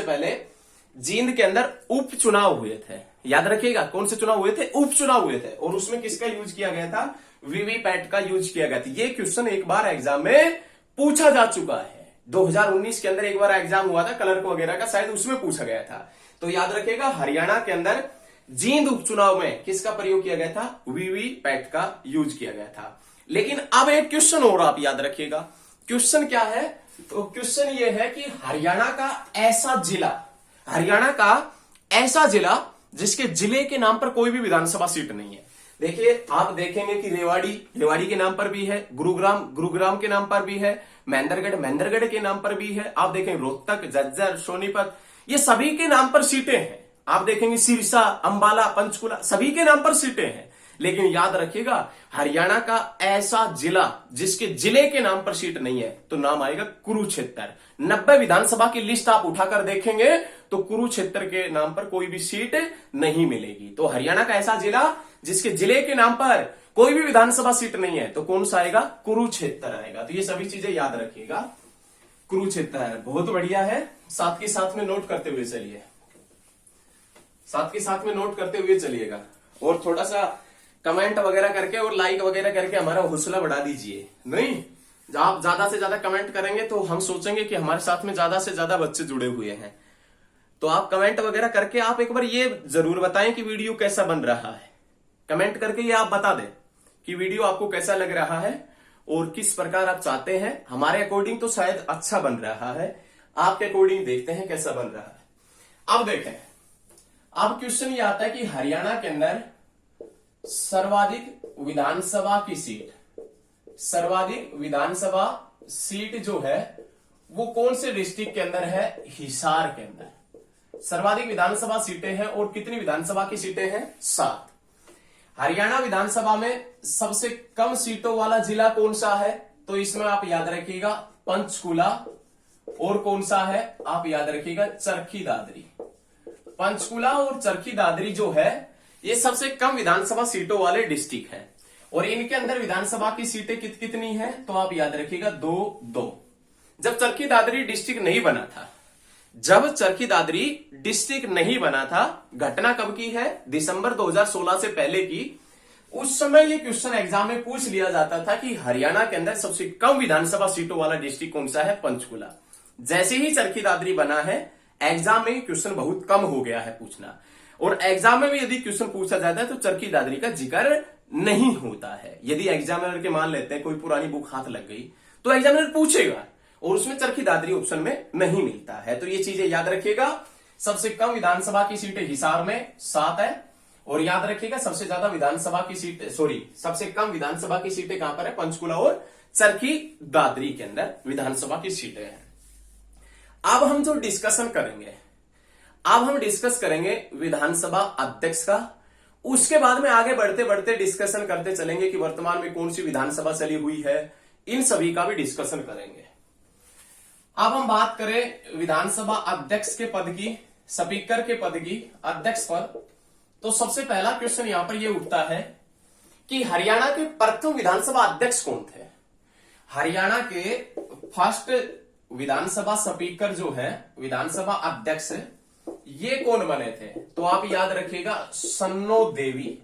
पहले जींद के अंदर उपचुनाव हुए थे। याद रखिएगा कौन से चुनाव हुए थे? उपचुनाव हुए थे। और उसमें किसका यूज किया गया था? वीवीपैट का यूज किया गया था। ये क्वेश्चन एक बार एग्जाम में पूछा जा चुका है। 2019 के अंदर एक बार एग्जाम हुआ था क्लर्क वगैरह का, शायद उसमें पूछा गया था। तो याद रखिएगा हरियाणा के अंदर जींद उपचुनाव में किसका प्रयोग किया गया था? वीवीपैट का यूज किया गया था। लेकिन अब एक क्वेश्चन और आप याद रखिएगा। क्वेश्चन क्या है? तो क्वेश्चन ये है कि हरियाणा का ऐसा जिला जिसके जिले के नाम पर कोई भी विधानसभा सीट नहीं है। देखिए आप देखेंगे कि रेवाड़ी के नाम पर भी है, गुरुग्राम के नाम पर भी है, महेंद्रगढ़ के नाम पर भी है। आप देखेंगे रोहतक, झज्जर, सोनीपत, ये सभी के नाम पर सीटें हैं। आप देखेंगे सिरसा, अंबाला, पंचकुला, सभी के नाम पर सीटें हैं। लेकिन याद रखिएगा हरियाणा का ऐसा जिला जिसके जिले के नाम पर सीट नहीं है, तो नाम आएगा कुरुक्षेत्र। 90 विधानसभा की लिस्ट आप उठाकर देखेंगे तो कुरुक्षेत्र के नाम पर कोई भी सीट नहीं मिलेगी। तो हरियाणा का ऐसा जिला जिसके जिले के नाम पर कोई भी विधानसभा सीट नहीं है, तो कौन सा आएगा? कुरुक्षेत्र आएगा। तो ये सभी चीजें याद रखिएगा, कुरुक्षेत्र है। बहुत बढ़िया है। साथ के साथ में नोट करते हुए चलिएगा और थोड़ा सा कमेंट वगैरह करके और लाइक वगैरह करके हमारा हौसला बढ़ा दीजिए। नहीं, आप ज्यादा से ज्यादा कमेंट करेंगे तो हम सोचेंगे कि हमारे साथ में ज्यादा से ज्यादा बच्चे जुड़े हुए हैं। तो आप कमेंट वगैरह करके आप एक बार ये जरूर बताएं कि वीडियो कैसा बन रहा है। कमेंट करके ये आप बता दें कि वीडियो आपको कैसा लग रहा है और किस प्रकार आप चाहते हैं। हमारे अकॉर्डिंग तो शायद अच्छा बन रहा है, आपके अकॉर्डिंग देखते हैं कैसा बन रहा है। अब देखें, अब क्वेश्चन ये आता है कि हरियाणा के अंदर सर्वाधिक विधानसभा सीट जो है वो कौन से डिस्ट्रिक्ट के अंदर है? हिसार के अंदर सर्वाधिक विधानसभा सीटें हैं। और कितनी विधानसभा की सीटें हैं? 7। हरियाणा विधानसभा में सबसे कम सीटों वाला जिला कौन सा है? तो इसमें आप याद रखिएगा पंचकुला। और कौन सा है? आप याद रखिएगा चरखी दादरी। पंचकुला और चरखी दादरी जो है ये सबसे कम विधानसभा सीटों वाले डिस्ट्रिक्ट हैं। और इनके अंदर विधानसभा की सीटें कितनी हैं? तो आप याद रखिएगा 2। जब चरखी दादरी डिस्ट्रिक्ट नहीं बना था, घटना कब की है? दिसंबर 2016 से पहले की। उस समय ये क्वेश्चन एग्जाम में पूछ लिया जाता था कि हरियाणा के अंदर सबसे कम विधानसभा सीटों वाला डिस्ट्रिक्ट कौन सा है? पंचकुला। जैसे ही चरखी दादरी बना है, एग्जाम में क्वेश्चन बहुत कम हो गया है पूछना। और एग्जाम में भी यदि क्वेश्चन पूछा जाता है तो चरखी दादरी का जिक्र नहीं होता है। यदि एग्जामिनर के मान लेते हैं कोई पुरानी बुक हाथ लग गई तो एग्जामिनर पूछेगा और उसमें चरखी दादरी ऑप्शन में नहीं मिलता है। तो ये चीजें याद रखिएगा। सबसे कम विधानसभा की सीटें हिसार में 7 है। और याद रखिएगा सबसे कम विधानसभा की सीटें कहां पर है? पंचकुला और चरखी दादरी के अंदर विधानसभा की सीटें हैं। अब हम जो डिस्कशन करेंगे, डिस्कस करेंगे विधानसभा अध्यक्ष का। उसके बाद में आगे बढ़ते बढ़ते डिस्कशन करते चलेंगे कि वर्तमान में कौन सी विधानसभा चली हुई है, इन सभी का भी डिस्कशन करेंगे। अब हम बात करें विधानसभा अध्यक्ष के पद की, स्पीकर के पद की, अध्यक्ष पद। तो सबसे पहला क्वेश्चन यहां पर यह उठता है कि हरियाणा के प्रथम विधानसभा अध्यक्ष कौन थे? हरियाणा के फर्स्ट विधानसभा स्पीकर जो है, विधानसभा अध्यक्ष, ये कौन बने थे? तो आप याद रखिएगा सन्नो देवी।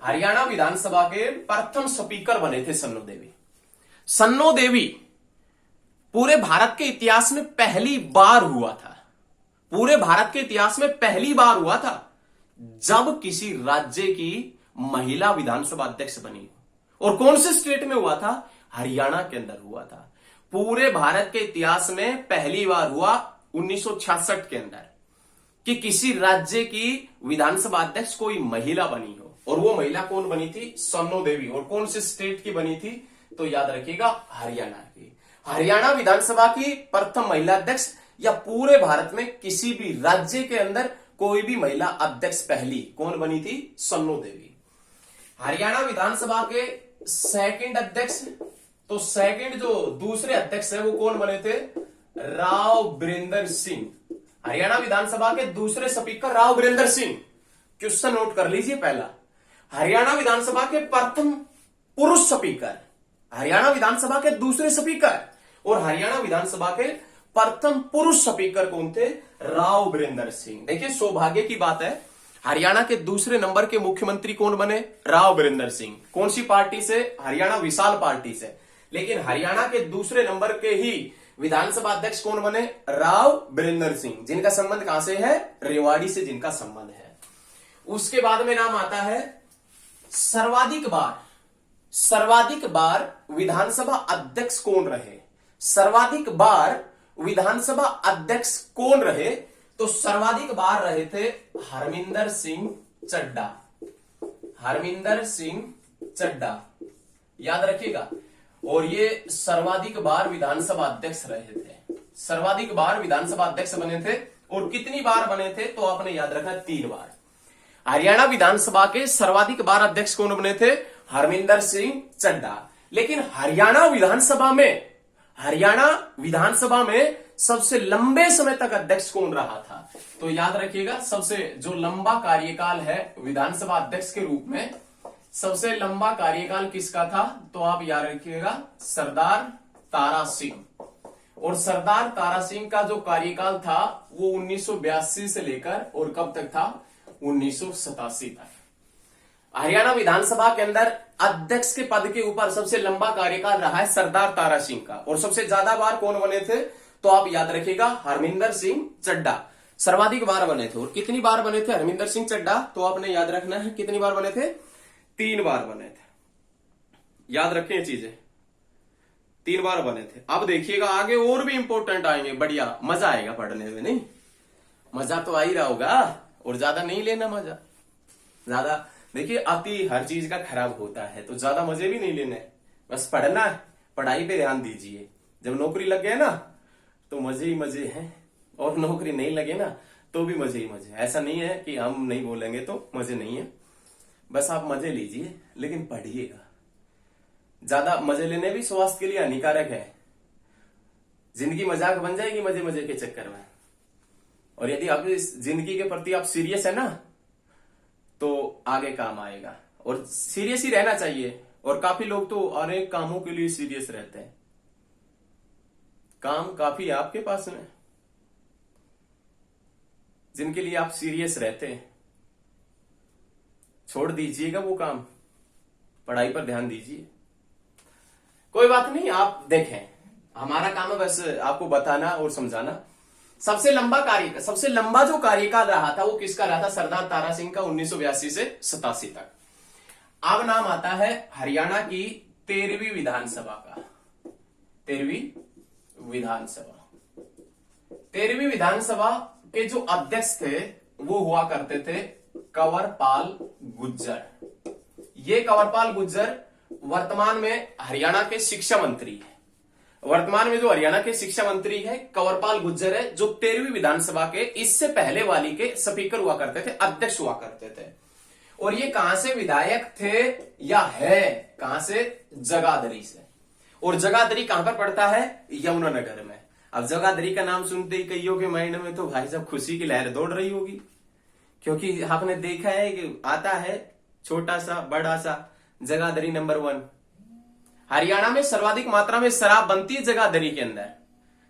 हरियाणा विधानसभा के प्रथम स्पीकर बने थे सन्नो देवी। सन्नो देवी पूरे भारत के इतिहास में पहली बार हुआ था, जब किसी राज्य की महिला विधानसभा अध्यक्ष बनी। और कौन से स्टेट में हुआ था? हरियाणा के अंदर हुआ था। पूरे भारत के इतिहास में पहली बार हुआ 1966 के अंदर कि किसी राज्य की विधानसभा अध्यक्ष कोई महिला बनी हो। और वो महिला कौन बनी थी? सन्नो देवी। और कौन से स्टेट की बनी थी? तो याद रखिएगा हरियाणा की। हरियाणा विधानसभा की प्रथम महिला अध्यक्ष, या पूरे भारत में किसी भी राज्य के अंदर कोई भी महिला अध्यक्ष पहली कौन बनी थी? सन्नो देवी। हरियाणा विधानसभा के सेकंड अध्यक्ष, तो सेकंड जो दूसरे अध्यक्ष है वो कौन बने थे? राव बिरेंद्र सिंह। हरियाणा विधानसभा के दूसरे speaker Rao Birender Singh. Question note कर लीजिए पहला, हरियाणा विधानसभा के प्रथम पुरुष स्पीकर, हरियाणा विधानसभा के दूसरे स्पीकर और हरियाणा विधानसभा के प्रथम पुरुष स्पीकर कौन थे? राव बिरेंद्र सिंह। देखिए सौभाग्य की बात है, हरियाणा के दूसरे नंबर के मुख्यमंत्री कौन बने? राव बिरेंद्र सिंह। कौन सी पार्टी से? हरियाणा विशाल पार्टी से। लेकिन हरियाणा के दूसरे नंबर के ही विधानसभा अध्यक्ष कौन बने? राव बिरेंद्र सिंह, जिनका संबंध कहां से है? रेवाड़ी से जिनका संबंध है। उसके बाद में नाम आता है सर्वाधिक बार विधानसभा अध्यक्ष कौन रहे? सर्वाधिक बार विधानसभा अध्यक्ष कौन रहे? तो सर्वाधिक बार रहे थे हरमिंदर सिंह चड्ढा। हरमिंदर सिंह चड्ढा, याद रखिएगा। और ये सर्वाधिक बार विधानसभा अध्यक्ष रहे थे, सर्वाधिक बार विधानसभा अध्यक्ष बने थे। और कितनी बार बने थे? तो आपने याद रखना 3 बार। हरियाणा विधानसभा के सर्वाधिक बार अध्यक्ष कौन बने थे? हरमिंदर सिंह चड्ढा। लेकिन हरियाणा विधानसभा में सबसे लंबे समय तक अध्यक्ष कौन रहा था? तो याद रखिएगा, सबसे जो लंबा कार्यकाल है विधानसभा अध्यक्ष के रूप में, सबसे लंबा कार्यकाल किसका था? तो आप याद रखिएगा, सरदार तारा सिंह। और सरदार तारा सिंह का जो कार्यकाल था वो 1982 से लेकर और कब तक था? 1987 तक। हरियाणा विधानसभा के अंदर अध्यक्ष के पद के ऊपर सबसे लंबा कार्यकाल रहा है सरदार तारा सिंह का। और सबसे ज्यादा बार कौन बने थे? तो आप याद रखिएगा, हरमिंदर सिंह चड्ढा सर्वाधिक बार बने थे। और कितनी बार बने थे हरमिंदर सिंह चड्ढा? तो आपने याद रखना है कितनी बार बने थे? 3 बार बने थे। याद रखें ये चीजें, 3 बार बने थे। अब देखिएगा आगे और भी इंपॉर्टेंट आएंगे, बढ़िया मजा आएगा पढ़ने में। नहीं मजा तो आ ही रहा होगा, और ज्यादा नहीं लेना मजा। ज्यादा देखिए अति हर चीज का खराब होता है, तो ज्यादा मजे भी नहीं लेने, बस पढ़ना है, पढ़ाई पे ध्यान दीजिए। जब नौकरी लग गए ना तो मजे ही मजे हैं, और नौकरी नहीं लगे ना तो भी मजे ही मजे। ऐसा नहीं है कि हम नहीं बोलेंगे तो मजे नहीं है, बस आप मजे लीजिए लेकिन पढ़िएगा। ज्यादा मजे लेने भी स्वास्थ्य के लिए हानिकारक है। जिंदगी मजाक बन जाएगी मजे मजे के चक्कर में। और यदि आप इस जिंदगी के प्रति आप सीरियस है ना तो आगे काम आएगा, और सीरियस ही रहना चाहिए। और काफी लोग तो अनेक कामों के लिए सीरियस रहते हैं, काम काफी है आपके पास में जिनके लिए आप सीरियस रहते हैं। छोड़ दीजिएगा वो काम, पढ़ाई पर ध्यान दीजिए। कोई बात नहीं, आप देखें, हमारा काम है बस आपको बताना और समझाना। सबसे लंबा जो कार्यकाल रहा था वो किसका रहा था? सरदार तारा सिंह का, 1982 से 87 तक। अब नाम आता है हरियाणा की 13वीं विधानसभा का। 13वीं विधानसभा के जो अध्यक्ष थे वो हुआ करते थे कंवरपाल गुर्जर। ये कंवरपाल गुर्जर वर्तमान में हरियाणा के शिक्षा मंत्री है। वर्तमान में जो हरियाणा के शिक्षा मंत्री है कंवरपाल गुर्जर है, जो 13वीं विधानसभा के इससे पहले वाली के स्पीकर हुआ करते थे, अध्यक्ष हुआ करते थे। और ये कहां से विधायक थे या है? कहां से? जगाधरी से। और जगाधरी कहां पर पड़ता है? यमुनानगर में। अब जगाधरी का नाम सुनते ही कईयों के माइंड में तो भाई साहब खुशी की लहर दौड़ रही होगी, क्योंकि आपने देखा है कि आता है छोटा सा बड़ा सा जगाधरी नंबर 1। हरियाणा में सर्वाधिक मात्रा में शराब बनती है जगाधरी के अंदर,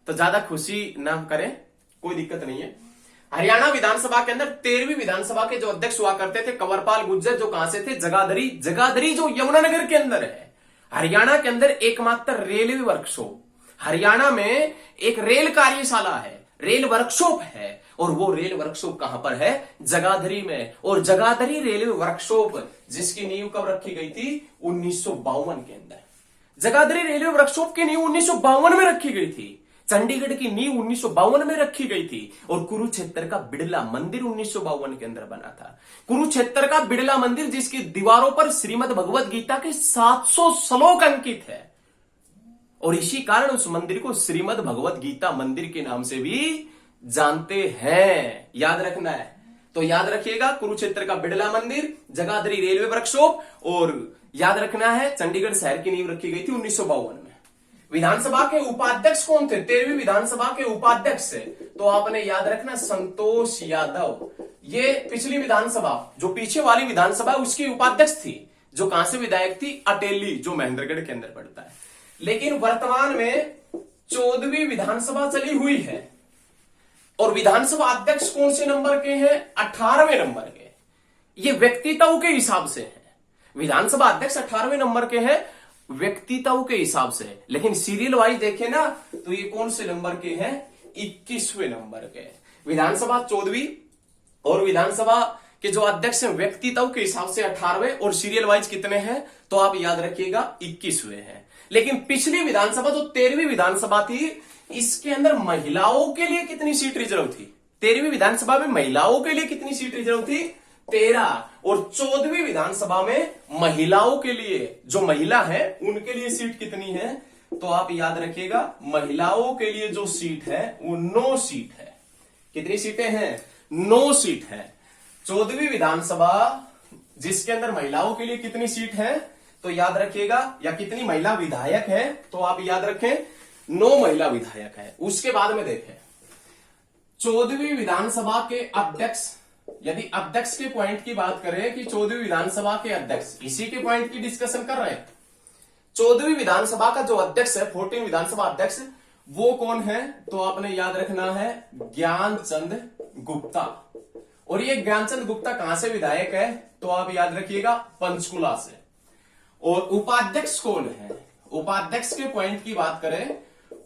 तो ज्यादा खुशी ना करें, कोई दिक्कत नहीं है। हरियाणा विधानसभा के अंदर 13वीं विधानसभा के जो अध्यक्ष हुआ करते थे कंवरपाल गुर्जर, जो कहां से थे? जगाधरी जो यमुनानगर के अंदर है। हरियाणा के अंदर एकमात्र रेलवे वर्कशॉप, हरियाणा में एक रेल कार्यशाला है, रेल वर्कशॉप है, और वो रेल वर्कशॉप कहां पर है? जगाधरी में। और जगाधरी रेलवे वर्कशॉप जिसकी नींव कब रखी गई थी? 1952 के अंदर। जगाधरी रेलवे वर्कशॉप की नींव 1952 में रखी गई थी। चंडीगढ़ की नींव 1952 में रखी गई थी। और कुरुक्षेत्र का बिड़ला मंदिर 1952 के अंदर बना था। कुरुक्षेत्र का बिड़ला मंदिर जिसकी दीवारों पर श्रीमद् भगवत गीता के 700 श्लोक अंकित है, और इसी कारण उस मंदिर को श्रीमद् भगवत गीता मंदिर के नाम से भी जानते हैं। याद रखना है, तो याद रखिएगा कुरुक्षेत्र का बिड़ला मंदिर, जगाधरी रेलवे वर्कशॉप, और याद रखना है चंडीगढ़ शहर की नींव रखी गई थी 1952 में। विधानसभा के उपाध्यक्ष कौन थे? 13वीं विधानसभा के उपाध्यक्ष थे, तो आपने याद रखना संतोष यादव। ये पिछली विधानसभा, जो पीछे वाली विधानसभा उसकी उपाध्यक्ष थी, जो कहां से विधायक थी? अटेली, जो महेंद्रगढ़ के अंदर पड़ता है। लेकिन वर्तमान में 14वीं विधानसभा चली हुई है और विधानसभा अध्यक्ष कौन से नंबर के हैं? 18वें नंबर के। ये व्यक्तित्व के हिसाब से है। विधानसभा अध्यक्ष 18वें नंबर के हैं व्यक्तित्व के हिसाब से, लेकिन सीरियल वाइज देखें ना तो ये कौन से नंबर के हैं? 21वें नंबर के। विधानसभा 14वीं और विधानसभा के जो अध्यक्ष हैं व्यक्तित्व के हिसाब से 18वें, और सीरियल वाइज कितने हैं? तो आप याद रखिएगा 21वें हैं। लेकिन पिछली विधानसभा जो 13वीं विधानसभा थी, इसके अंदर महिलाओं के लिए कितनी सीट रिजर्व थी? 13वीं विधानसभा में महिलाओं के लिए कितनी सीट रिजर्व थी? 13। और 14वीं विधानसभा में महिलाओं के लिए, जो महिला है उनके लिए सीट कितनी है? तो आप याद रखिएगा महिलाओं के लिए जो सीट है वो 9 सीट है। कितनी सीटें हैं? 9 सीट है। 14वीं विधानसभा जिसके अंदर महिलाओं के लिए कितनी सीट है? तो याद रखिएगा, या कितनी महिला विधायक है? तो आप याद रखें 9 महिला विधायक है। उसके बाद में देखें 14वीं विधानसभा के अध्यक्ष, यदि अध्यक्ष के पॉइंट की बात करें कि 14वीं विधानसभा के अध्यक्ष, इसी के पॉइंट की डिस्कशन कर रहे हैं। 14वीं विधानसभा का जो अध्यक्ष है, 14 विधानसभा अध्यक्ष, वो कौन है? तो आपने याद रखना है ज्ञानचंद गुप्ता। और ये ज्ञानचंद गुप्ता कहां से विधायक है? तो आप याद रखिएगा पंचकुला से। और उपाध्यक्ष कौन है? उपाध्यक्ष के पॉइंट की बात करें,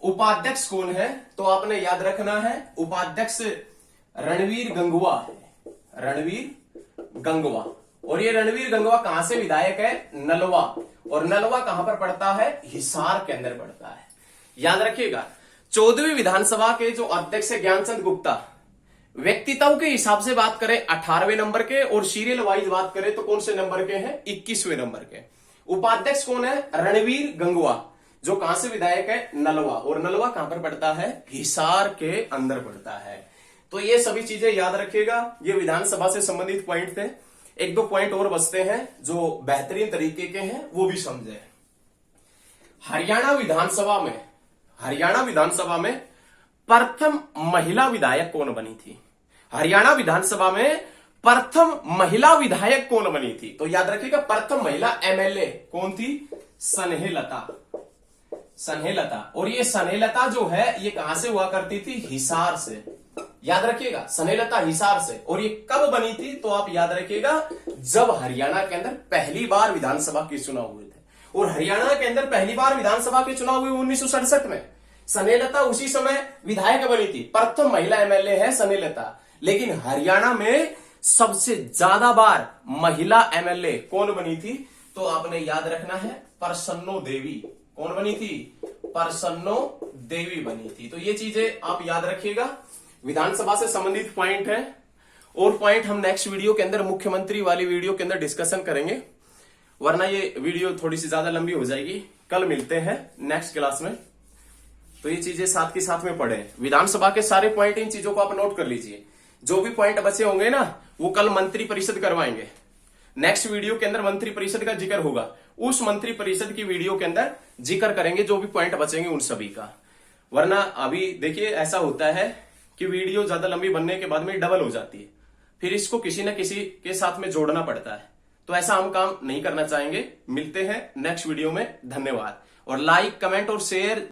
उपाध्यक्ष कौन है? तो आपने याद रखना है उपाध्यक्ष रणवीर गंगवा है। रणवीर गंगवा। और ये रणवीर गंगवा कहां से विधायक है? नलवा। और नलवा कहां पर पड़ता है? हिसार के अंदर पड़ता है। याद रखिएगा 14वीं विधानसभा के जो अध्यक्ष है ज्ञानचंद गुप्ता, व्यक्तित्व के हिसाब से बात करें 18वें नंबर के, और सीरियल वाइज बात करें तो कौन से नंबर के हैं? 21वें नंबर के। उपाध्यक्ष कौन है? रणवीर गंगवा, जो कहां से विधायक है? नलवा। और नलवा कहां पर पड़ता है? हिसार के अंदर पड़ता है। तो ये सभी चीजें याद रखिएगा। ये विधानसभा से संबंधित पॉइंट थे। 1-2 पॉइंट और बचते हैं जो बेहतरीन तरीके के हैं, वो भी समझे। हरियाणा विधानसभा में प्रथम महिला विधायक कौन बनी थी? हरियाणा विधानसभा में प्रथम महिला विधायक कौन बनी थी? तो याद रखिएगा प्रथम महिला एमएलए कौन थी? स्नेहलता। और ये स्नेहलता जो है ये कहां से हुआ करती थी? हिसार से। याद रखिएगा स्नेहलता हिसार से। और ये कब बनी थी? तो आप याद रखिएगा जब हरियाणा के अंदर पहली बार विधानसभा के चुनाव हुए थे। और हरियाणा के अंदर पहली बार विधानसभा के चुनाव हुए 1967 में। स्नेहलता उसी समय विधायक बनी थी। प्रथम महिला एमएलए है स्नेहलता। लेकिन हरियाणा में सबसे ज्यादा बार महिला एमएलए कौन बनी थी? तो आपने याद रखना है प्रसन्नो देवी। कौन बनी थी? प्रसन्नो देवी बनी थी। तो ये चीजें आप याद रखिएगा, विधानसभा से संबंधित पॉइंट है। और पॉइंट हम नेक्स्ट वीडियो के अंदर, मुख्यमंत्री वाली वीडियो के अंदर डिस्कशन करेंगे, वरना ये वीडियो थोड़ी सी ज्यादा लंबी हो जाएगी। कल मिलते हैं नेक्स्ट क्लास में। तो ये चीजें साथ के साथ में पढ़े। विधानसभा के सारे पॉइंट, इन चीजों को आप नोट कर लीजिए। जो भी पॉइंट बचे होंगे ना, वो कल मंत्री परिषद करवाएंगे। नेक्स्ट वीडियो के अंदर मंत्री परिषद का जिक्र होगा। उस मंत्री परिषद की वीडियो के अंदर जिक्र करेंगे जो भी पॉइंट बचेंगे उन सभी का। वरना अभी देखिए ऐसा होता है कि वीडियो ज्यादा लंबी बनने के बाद में डबल हो जाती है, फिर इसको किसी न किसी के साथ में जोड़ना पड़ता है। तो ऐसा हम काम नहीं करना चाहेंगे। मिलते हैं नेक्स्ट वीडियो में। धन्यवाद। और लाइक, कमेंट और शेयर